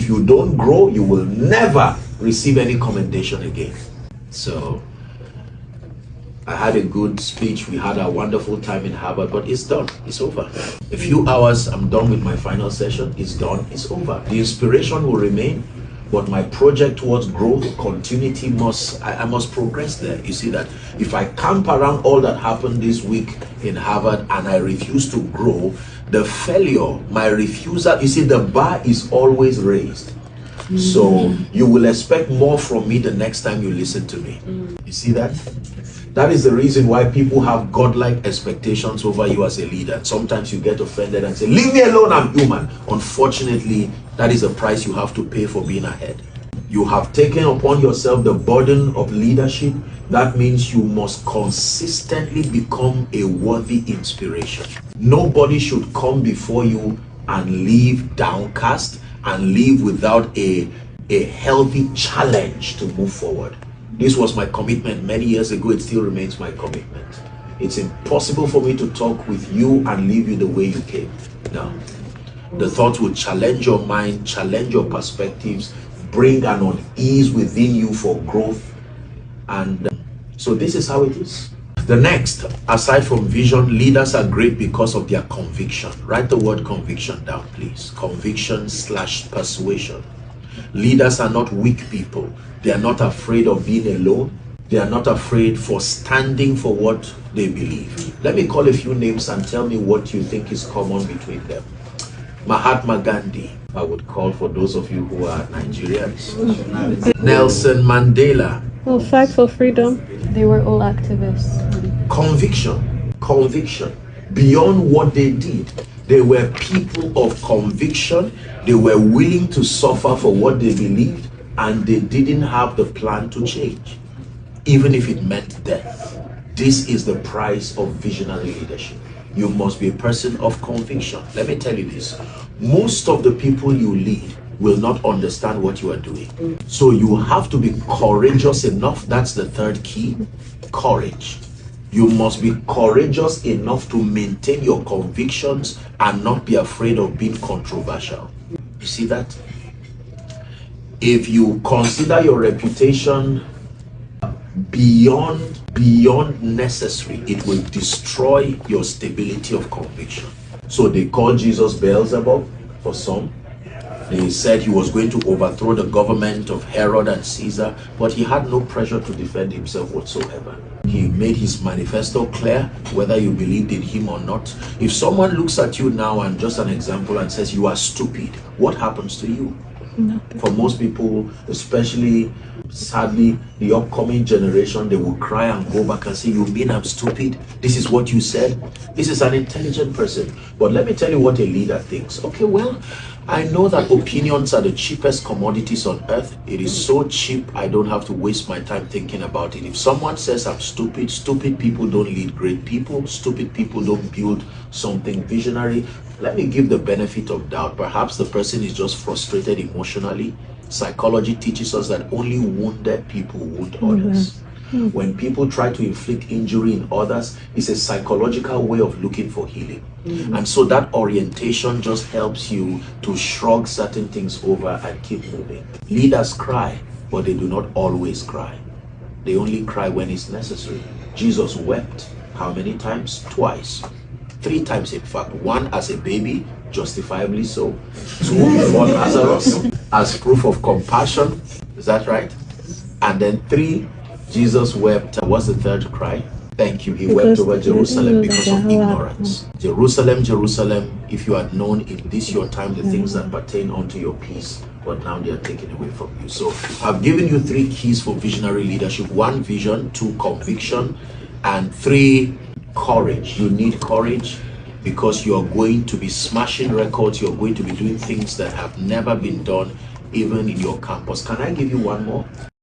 if you don't grow, you will never receive any commendation again. So I had a good speech. We had a wonderful time in Harvard, but it's done. It's over. A few hours, I'm done with my final session. It's done. It's over. The inspiration will remain, but my project towards growth, continuity I must progress there. You see that if I camp around all that happened this week in Harvard and I refuse to grow, the failure, my refusal, you see, the bar is always raised. So you will expect more from me the next time you listen to me. You see that? That is the reason why people have godlike expectations over you as a leader. Sometimes you get offended and say, leave me alone, I'm human. Unfortunately, that is a price you have to pay for being ahead. You have taken upon yourself the burden of leadership. That means you must consistently become a worthy inspiration. Nobody should come before you and leave downcast and leave without a healthy challenge to move forward. This was my commitment many years ago. It still remains my commitment. It's impossible for me to talk with you and leave you the way you came. No. The thoughts will challenge your mind, challenge your perspectives, bring an unease within you for growth. And so this is how it is. The next, aside from vision, leaders are great because of their conviction. Write the word conviction down, please. Conviction/persuasion. Leaders are not weak people. They are not afraid of being alone. They are not afraid for standing for what they believe. Let me call a few names and tell me what you think is common between them. Mahatma Gandhi, I would call for those of you who are Nigerians. Nelson Mandela. Well, fight for freedom. They were all activists. Conviction. Beyond what they did, they were people of conviction. They were willing to suffer for what they believed, and they didn't have the plan to change, even if it meant death. This is the price of visionary leadership. You must be a person of conviction. Let me tell you this. Most of the people you lead will not understand what you are doing. So you have to be courageous enough. That's the third key. Courage. You must be courageous enough to maintain your convictions and not be afraid of being controversial. You see that? If you consider your reputation beyond necessary, it will destroy your stability of conviction. So they called Jesus Beelzebub for some. They said he was going to overthrow the government of Herod and Caesar, but he had no pressure to defend himself whatsoever. He made his manifesto clear, whether you believed in him or not. If someone looks at you now and just an example and says you are stupid, what happens to you? Nothing. For most people, especially sadly the upcoming generation, they will cry and go back and say, you mean I'm stupid? This is what you said? This is an intelligent person. But let me tell you what a leader thinks. Okay, well, I know that opinions are the cheapest commodities on earth. It is so cheap, I don't have to waste my time thinking about it. If someone says I'm stupid, stupid people don't lead great people. Stupid people don't build something visionary. Let me give the benefit of doubt. Perhaps the person is just frustrated emotionally. Psychology teaches us that only wounded people wound others. When people try to inflict injury in others, it's a psychological way of looking for healing. And so that orientation just helps you to shrug certain things over and keep moving. Leaders cry, but they do not always cry. They only cry when it's necessary. Jesus wept how many times? Twice. 3 times in fact. 1 as a baby, justifiably so. 2 before Lazarus, as proof of compassion. Is that right? And then 3, Jesus wept. What's the third cry? Thank you. He wept over Jerusalem because of ignorance. Jerusalem, Jerusalem, if you had known in this your time the things that pertain unto your peace, but now they are taken away from you. So I've given you 3 keys for visionary leadership. 1, vision. 2, conviction. And 3, courage. You need courage because you are going to be smashing records. You're going to be doing things that have never been done even in your campus. Can I give you one more?